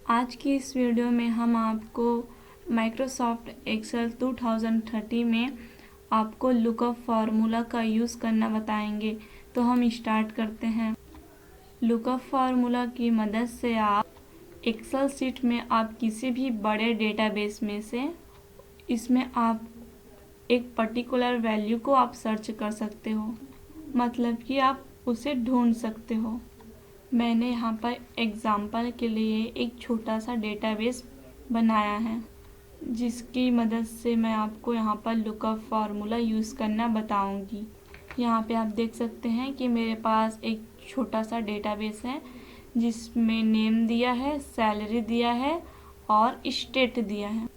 आज की इस वीडियो में हम आपको माइक्रोसॉफ्ट एक्सेल 2030 में आपको लुकअप फार्मूला का यूज़ करना बताएंगे। तो हम स्टार्ट करते हैं। लुकअप फार्मूला की मदद से आप एक्सेल शीट में आप किसी भी बड़े डेटाबेस में से इसमें आप एक पर्टिकुलर वैल्यू को आप सर्च कर सकते हो, मतलब कि आप उसे ढूंढ सकते हो। मैंने यहाँ पर एग्जाम्पल के लिए एक छोटा सा डेटाबेस बनाया है, जिसकी मदद से मैं आपको यहाँ पर लुकअप फार्मूला यूज़ करना बताऊँगी। यहाँ पे आप देख सकते हैं कि मेरे पास एक छोटा सा डेटाबेस है, जिसमें नेम दिया है, सैलरी दिया है और स्टेट दिया है।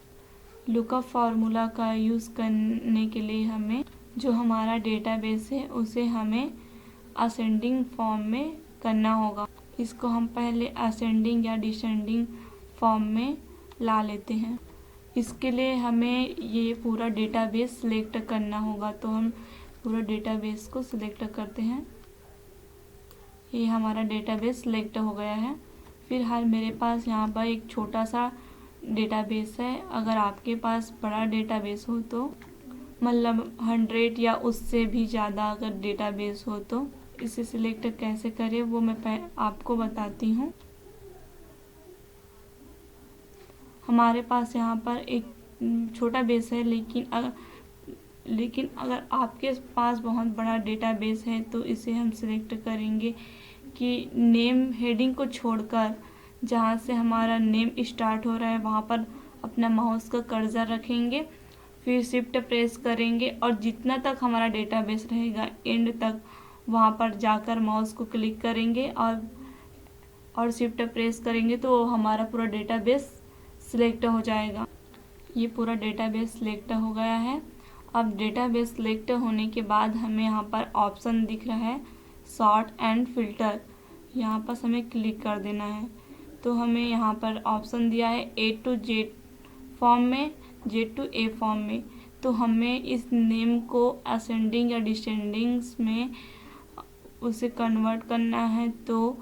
लुकअप फार्मूला का यूज़ करने के लिए हमें जो हमारा डेटाबेस है उसे हमें असेंडिंग फॉर्म में करना होगा। इसको हम पहले असेंडिंग या डिसेंडिंग फॉर्म में ला लेते हैं। इसके लिए हमें ये पूरा डेटाबेस सिलेक्ट करना होगा, तो हम पूरा डेटाबेस को सिलेक्ट करते हैं। ये हमारा डेटाबेस सिलेक्ट हो गया है। फिर मेरे पास यहाँ पर एक छोटा सा डेटाबेस है। अगर आपके पास बड़ा डेटाबेस हो तो मतलब 100 या उससे भी ज़्यादा अगर डेटाबेस हो तो इसे सिलेक्ट कैसे करें वो मैं आपको बताती हूँ। हमारे पास यहाँ पर एक छोटा बेस है, लेकिन अगर आपके पास बहुत बड़ा डेटाबेस है तो इसे हम सिलेक्ट करेंगे कि नेम हेडिंग को छोड़कर जहाँ से हमारा नेम स्टार्ट हो रहा है वहाँ पर अपना माउस का कर्सर रखेंगे, फिर शिफ्ट प्रेस करेंगे और जितना तक हमारा डेटाबेस रहेगा एंड तक वहाँ पर जाकर माउस को क्लिक करेंगे और शिफ्ट प्रेस करेंगे तो हमारा पूरा डेटाबेस सिलेक्ट हो जाएगा। ये पूरा डेटाबेस सिलेक्ट हो गया है। अब डेटाबेस सिलेक्ट होने के बाद हमें यहाँ पर ऑप्शन दिख रहा है सॉर्ट एंड फिल्टर, यहाँ पर हमें क्लिक कर देना है। तो हमें यहाँ पर ऑप्शन दिया है A to Z फॉर्म में, J to A फॉर्म में। तो हमें इस नेम को असेंडिंग या डिसेंडिंग्स में उसे कन्वर्ट करना है, तो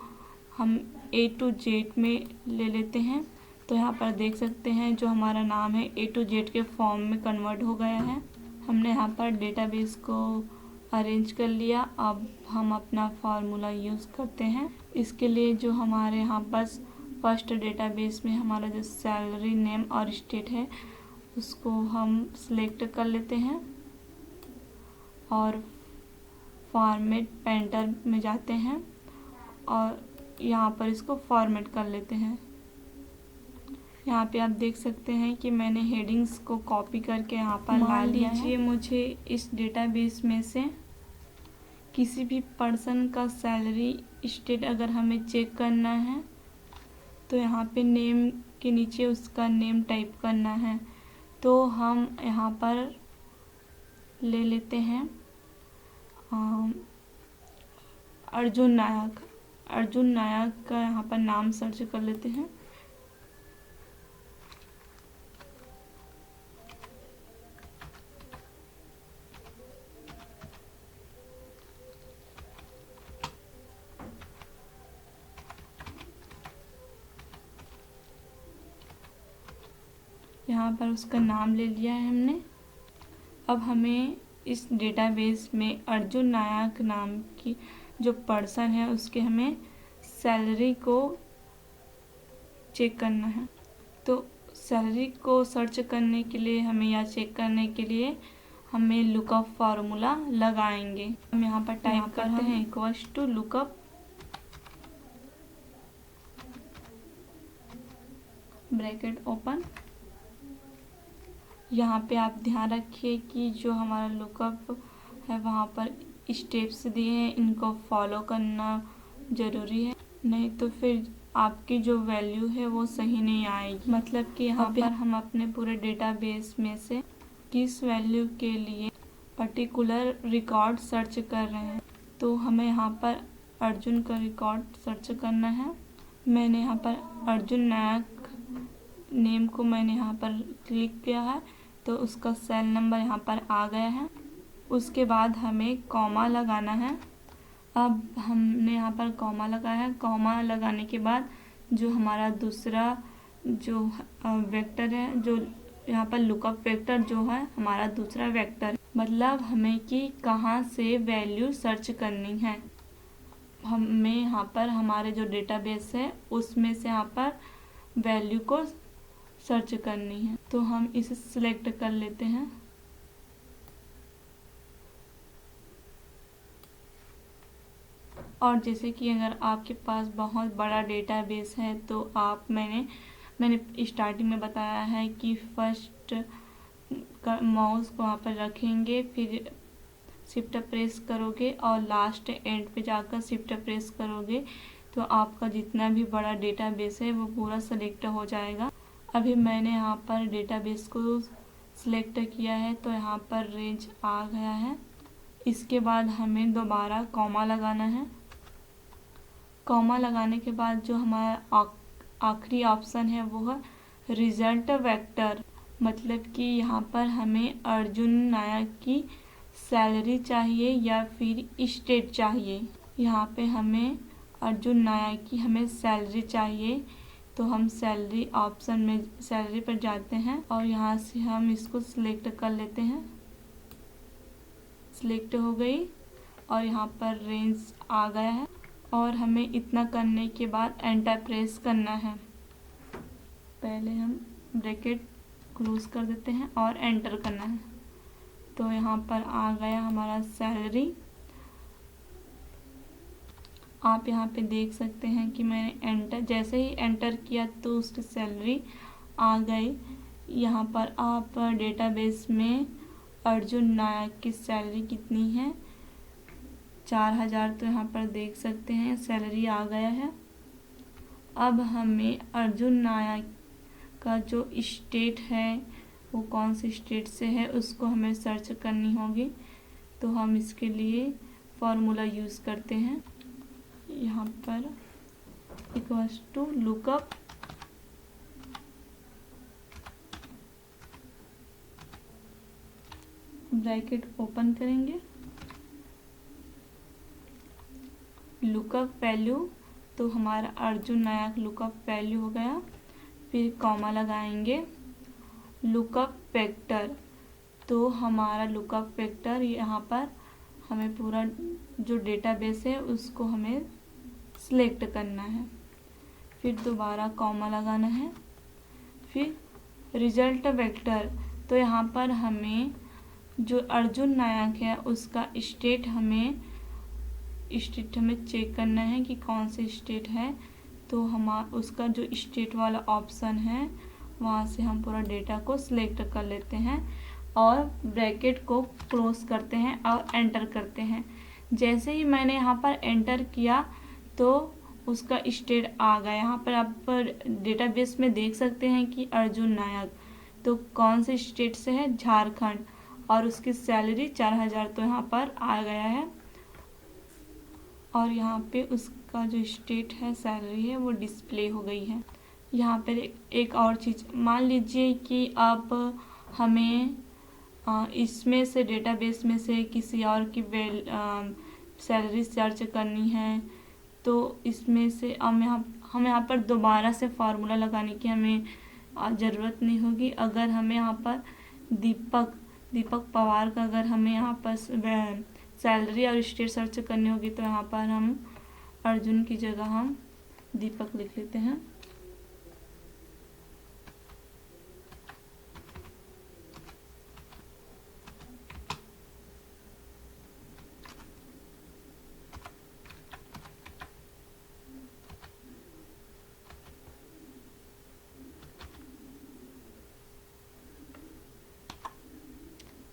हम A to Z में ले लेते हैं। तो यहाँ पर देख सकते हैं जो हमारा नाम है A to Z के फॉर्म में कन्वर्ट हो गया है। हमने यहाँ पर डेटाबेस को अरेंज कर लिया। अब हम अपना फार्मूला यूज़ करते हैं। इसके लिए जो हमारे यहाँ पास फर्स्ट डेटाबेस में हमारा जो सैलरी नेम और स्टेट है उसको हम सिलेक्ट कर लेते हैं और फॉर्मेट पेंटर में जाते हैं और यहाँ पर इसको फॉर्मेट कर लेते हैं। यहाँ पे आप देख सकते हैं कि मैंने हेडिंग्स को कॉपी करके यहाँ पर ला लिया है। मान लीजिए मुझे इस डेटाबेस में से किसी भी पर्सन का सैलरी स्टेट अगर हमें चेक करना है तो यहाँ पे नेम के नीचे उसका नेम टाइप करना है। तो हम यहाँ पर ले लेते हैं अर्जुन नायक। अर्जुन नायक का यहाँ पर नाम सर्च कर लेते हैं। यहाँ पर उसका नाम ले लिया है हमने। अब हमें इस डेटाबेस में अर्जुन नायक नाम की जो पर्सन है उसके हमें सैलरी को चेक करना है। तो सैलरी को सर्च करने के लिए हमें या चेक करने के लिए हमें लुकअप फार्मूला लगाएंगे। हम यहाँ पर टाइप करते हैं equals to lookup bracket open. यहाँ पे आप ध्यान रखिए कि जो हमारा लुकअप है वहाँ पर स्टेप्स दिए हैं, इनको फॉलो करना ज़रूरी है, नहीं तो फिर आपकी जो वैल्यू है वो सही नहीं आएगी। मतलब कि यहाँ पर हम अपने पूरे डेटाबेस में से किस वैल्यू के लिए पर्टिकुलर रिकॉर्ड सर्च कर रहे हैं। तो हमें यहाँ पर अर्जुन का रिकॉर्ड सर्च करना है। मैंने यहाँ पर अर्जुन नायक नेम को मैंने यहाँ पर क्लिक किया है तो उसका सेल नंबर यहाँ पर आ गया है। उसके बाद हमें कॉमा लगाना है। अब हमने यहाँ पर कॉमा लगाया है। कॉमा लगाने के बाद जो हमारा दूसरा जो वेक्टर है, जो यहाँ पर लुकअप वेक्टर जो है हमारा दूसरा वेक्टर, मतलब हमें कि कहाँ से वैल्यू सर्च करनी है। हमें यहाँ पर हमारे जो डेटाबेस है उसमें से यहाँ पर वैल्यू को सर्च करनी है, तो हम इसे सिलेक्ट कर लेते हैं। और जैसे कि अगर आपके पास बहुत बड़ा डेटाबेस है तो आप मैंने स्टार्टिंग में बताया है कि फर्स्ट माउस को वहाँ पर रखेंगे, फिर शिफ्ट प्रेस करोगे और लास्ट एंड पे जाकर शिफ्ट प्रेस करोगे तो आपका जितना भी बड़ा डेटाबेस है वो पूरा सेलेक्ट हो जाएगा। अभी मैंने यहाँ पर डेटाबेस को सिलेक्ट किया है तो यहाँ पर रेंज आ गया है। इसके बाद हमें दोबारा कॉमा लगाना है। कॉमा लगाने के बाद जो हमारा आखिरी ऑप्शन है वो है रिजल्ट वेक्टर, मतलब कि यहाँ पर हमें अर्जुन नायक की सैलरी चाहिए या फिर स्टेट चाहिए। यहाँ पे हमें अर्जुन नायक की हमें सैलरी चाहिए, तो हम सैलरी ऑप्शन में सैलरी पर जाते हैं और यहाँ से हम इसको सिलेक्ट कर लेते हैं। सिलेक्ट हो गई और यहाँ पर रेंज आ गया है और हमें इतना करने के बाद एंटर प्रेस करना है। पहले हम ब्रैकेट क्लोज कर देते हैं और एंटर करना है, तो यहाँ पर आ गया हमारा सैलरी। आप यहाँ पे देख सकते हैं कि मैंने जैसे ही एंटर किया तो उसकी सैलरी आ गई। यहाँ पर आप डेटाबेस में अर्जुन नायक की सैलरी कितनी है, 4000, तो यहाँ पर देख सकते हैं सैलरी आ गया है। अब हमें अर्जुन नायक का जो स्टेट है वो कौन सी स्टेट से है उसको हमें सर्च करनी होगी, तो हम इसके लिए फॉर्मूला यूज़ करते हैं। यहाँ पर equals to lookup bracket open करेंगे, लुकअप वैल्यू, तो हमारा अर्जुन नायक लुकअप वैल्यू हो गया। फिर कॉमा लगाएंगे, लुकअप वेक्टर, तो हमारा लुकअप वेक्टर यहाँ पर हमें पूरा जो डेटाबेस है उसको हमें सिलेक्ट करना है। फिर दोबारा कॉमा लगाना है, फिर रिजल्ट वेक्टर, तो यहाँ पर हमें जो अर्जुन नायक है उसका स्टेट हमें चेक करना है कि कौन सी स्टेट है, तो हम उसका जो स्टेट वाला ऑप्शन है वहाँ से हम पूरा डेटा को सिलेक्ट कर लेते हैं और ब्रैकेट को क्लोज करते हैं और एंटर करते हैं। जैसे ही मैंने यहाँ पर एंटर किया तो उसका स्टेट आ गया। यहाँ पर आप डेटाबेस में देख सकते हैं कि अर्जुन नायक तो कौन से स्टेट से है, झारखंड, और उसकी सैलरी 4000 तो यहाँ पर आ गया है। और यहाँ पे उसका जो स्टेट है सैलरी है वो डिस्प्ले हो गई है। यहाँ पर एक और चीज़, मान लीजिए कि आप हमें इसमें से डेटाबेस में से किसी और की सैलरी सर्च करनी है, तो इसमें से हम यहाँ पर दोबारा से फार्मूला लगाने की हमें ज़रूरत नहीं होगी। अगर हमें यहाँ पर दीपक पवार का अगर हमें यहाँ पर सैलरी और स्टेट सर्च करनी होगी तो यहाँ पर हम अर्जुन की जगह हम दीपक लिख लेते हैं।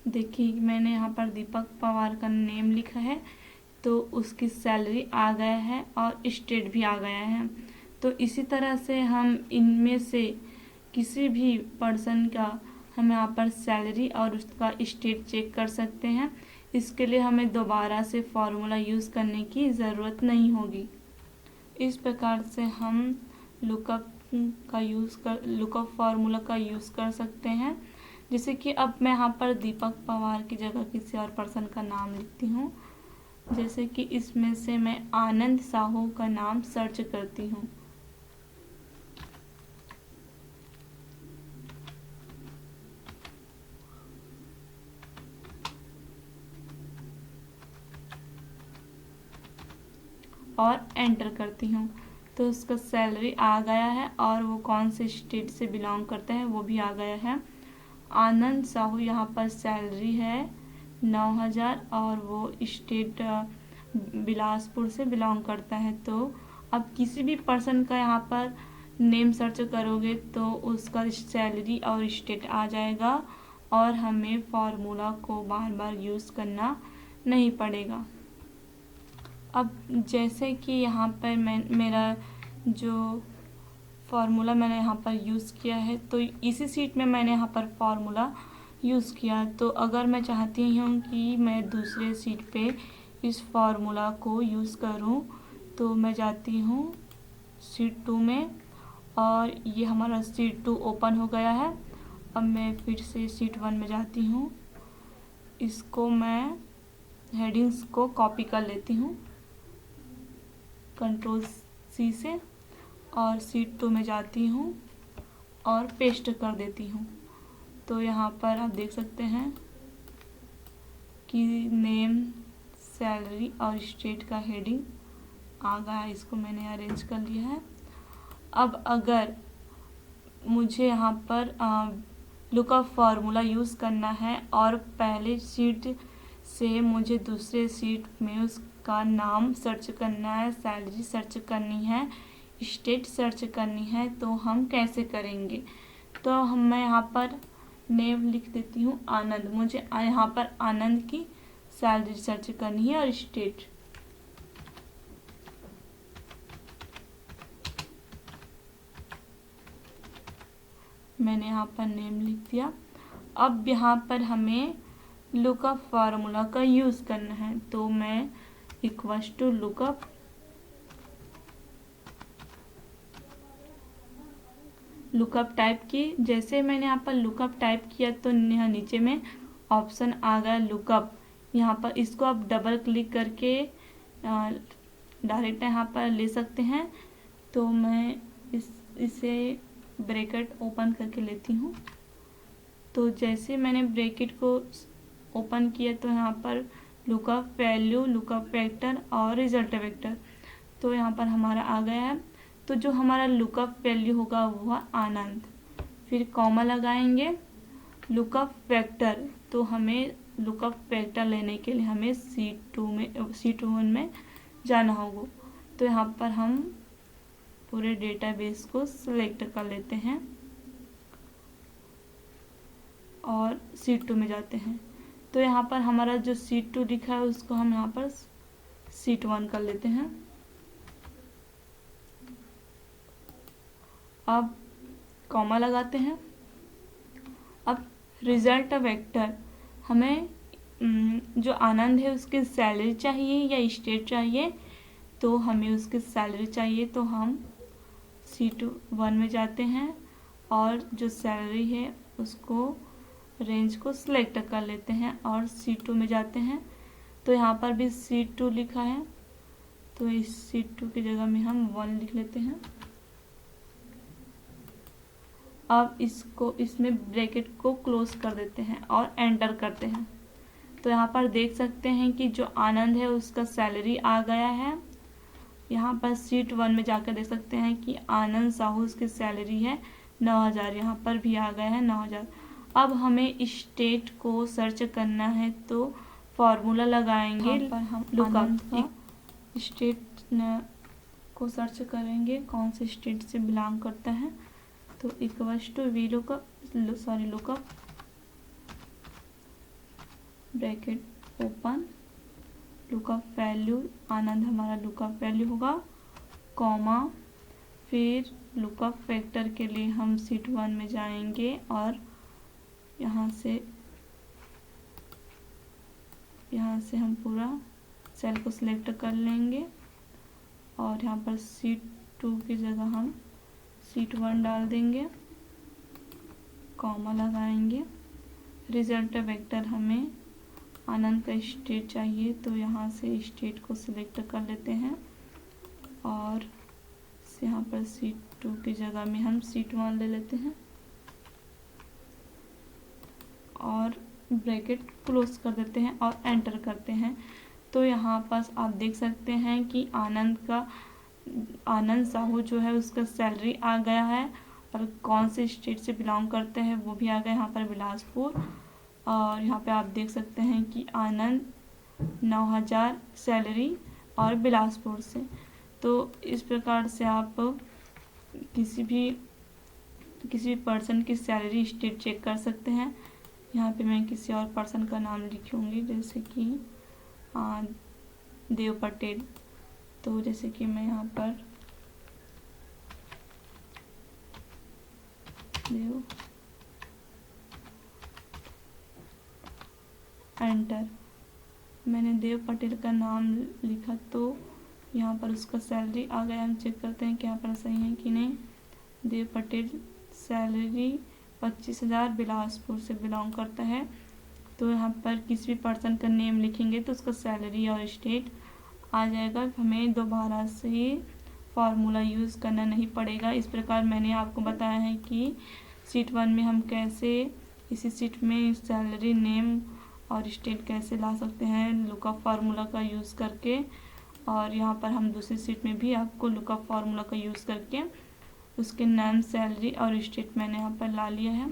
देखिए मैंने यहाँ पर दीपक पवार का नेम लिखा है तो उसकी सैलरी आ गया है और स्टेट भी आ गया है। तो इसी तरह से हम इनमें से किसी भी पर्सन का हम यहाँ पर सैलरी और उसका स्टेट चेक कर सकते हैं। इसके लिए हमें दोबारा से फॉर्मूला यूज़ करने की ज़रूरत नहीं होगी। इस प्रकार से हम लुकअप फार्मूला का यूज़ कर सकते हैं। जैसे कि अब मैं यहाँ पर दीपक पवार की जगह किसी और पर्सन का नाम लिखती हूँ, जैसे कि इसमें से मैं आनंद साहू का नाम सर्च करती हूँ। और एंटर करती हूँ तो उसका सैलरी आ गया है और वो कौन से स्टेट से बिलोंग करता है वो भी आ गया है। आनंद साहू यहाँ पर सैलरी है 9,000 और वो स्टेट बिलासपुर से बिलोंग करता है। तो अब किसी भी पर्सन का यहाँ पर नेम सर्च करोगे तो उसका सैलरी और स्टेट आ जाएगा और हमें फार्मूला को बार बार यूज़ करना नहीं पड़ेगा। अब जैसे कि यहाँ पर मेरा जो फार्मूला मैंने यहाँ पर यूज़ किया है तो इसी सीट में मैंने यहाँ पर फार्मूला यूज़ किया। तो अगर मैं चाहती हूँ कि मैं दूसरे सीट पे इस फार्मूला को यूज़ करूँ तो मैं जाती हूँ सीट 2 में और ये हमारा सीट 2 ओपन हो गया है। अब मैं फिर से सीट 1 में जाती हूँ, इसको मैं हेडिंग्स को कॉपी कर लेती हूँ Ctrl+C से और सीट 2 में जाती हूँ और पेस्ट कर देती हूँ। तो यहाँ पर आप देख सकते हैं कि नेम, सैलरी और स्टेट का हेडिंग आ गया। इसको मैंने अरेंज कर लिया है। अब अगर मुझे यहाँ पर लुकअप फार्मूला यूज़ करना है और पहले सीट से मुझे दूसरे सीट में उसका नाम सर्च करना है, सैलरी सर्च करनी है, स्टेट सर्च करनी है, तो हम कैसे करेंगे? तो मैं यहाँ पर नेम लिख देती हूँ आनंद। मुझे यहाँ पर आनंद की सैलरी सर्च करनी है और स्टेट। मैंने यहाँ पर नेम लिख दिया। अब यहाँ पर हमें लुकअप फार्मूला का यूज़ करना है तो मैं इक्वल्स टू लुकअप टाइप की। जैसे मैंने यहाँ पर लुकअप टाइप किया तो यहाँ नीचे में ऑप्शन आ गया लुकअप। यहाँ पर इसको आप डबल क्लिक करके डायरेक्ट यहाँ पर ले सकते हैं। तो मैं इसे ब्रैकेट ओपन करके लेती हूँ। तो जैसे मैंने ब्रैकेट को ओपन किया तो यहाँ पर लुकअप वैल्यू, लुकअप वेक्टर और रिजल्ट वेक्टर तो यहाँ पर हमारा आ गया है। तो जो हमारा लुकअप वैल्यू होगा वो है आनंद, फिर कॉमा लगाएंगे लुकअप वेक्टर। तो हमें लुकअप वेक्टर लेने के लिए हमें सीट 1 में जाना होगा। तो यहाँ पर हम पूरे डेटाबेस को सिलेक्ट कर लेते हैं और सीट 2 में जाते हैं। तो यहाँ पर हमारा जो सीट 2 लिखा है उसको हम यहाँ पर सीट 1 कर लेते हैं। अब कॉमा लगाते हैं। अब रिजल्ट वेक्टर हमें जो आनंद है उसकी सैलरी चाहिए या स्टेट चाहिए, तो हमें उसकी सैलरी चाहिए तो हम सीट 1 में जाते हैं और जो सैलरी है उसको रेंज को सिलेक्ट कर लेते हैं और सीट 2 में जाते हैं। तो यहाँ पर भी सीट 2 लिखा है तो इस सीट 2 की जगह में हम 1 लिख लेते हैं। अब इसमें ब्रैकेट को क्लोज कर देते हैं और एंटर करते हैं। तो यहाँ पर देख सकते हैं कि जो आनंद है उसका सैलरी आ गया है। यहाँ पर सीट 1 में जाकर देख सकते हैं कि आनंद साहू की सैलरी है 9,000, यहाँ पर भी आ गया है 9,000। अब हमें स्टेट को सर्च करना है तो फॉर्मूला लगाएंगे पर हम लुकअप स्टेट को सर्च करेंगे कौन से स्टेट से बिलोंग करता है। तो equals to lookup bracket open lookup value, Anand हमारा लुकअप वैल्यू होगा, कॉमा, फिर लुकअप वेक्टर के लिए हम सीट 1 में जाएंगे और यहाँ से हम पूरा सेल को सिलेक्ट कर लेंगे और यहाँ पर सीट 2 की जगह हम सीट 1 डाल देंगे, कॉमा लगाएंगे। रिजल्ट वेक्टर हमें आनंद का स्टेट चाहिए तो यहाँ से स्टेट को सिलेक्ट कर लेते हैं और यहाँ पर सीट 2 की जगह में हम सीट 1 ले लेते हैं और ब्रैकेट क्लोज कर देते हैं और एंटर करते हैं। तो यहाँ पर आप देख सकते हैं कि आनंद साहू जो है उसका सैलरी आ गया है और कौन से स्टेट से बिलोंग करते हैं वो भी आ गया यहाँ पर बिलासपुर। और यहाँ पे आप देख सकते हैं कि आनंद 9,000 सैलरी और बिलासपुर से। तो इस प्रकार से आप किसी भी पर्सन की सैलरी स्टेट चेक कर सकते हैं। यहाँ पे मैं किसी और पर्सन का नाम लिखूँगी, जैसे कि देव पटेल। तो जैसे कि मैं यहाँ पर देव एंटर, मैंने देव पटेल का नाम लिखा तो यहाँ पर उसका सैलरी आ गया। हम चेक करते हैं कि यहाँ पर सही है कि नहीं। देव पटेल सैलरी 25,000 बिलासपुर से बिलोंग करता है। तो यहाँ पर किसी भी पर्सन का नेम लिखेंगे तो उसका सैलरी और स्टेट आ जाएगा। हमें दोबारा से फार्मूला यूज़ करना नहीं पड़ेगा। इस प्रकार मैंने आपको बताया है कि शीट 1 में हम कैसे इसी शीट में सैलरी, नेम और स्टेट कैसे ला सकते हैं लुकअप फार्मूला का यूज़ करके। और यहाँ पर हम दूसरी शीट में भी आपको लुकअप फार्मूला का यूज़ करके उसके नेम, सैलरी और स्टेट मैंने यहाँ पर ला लिया है।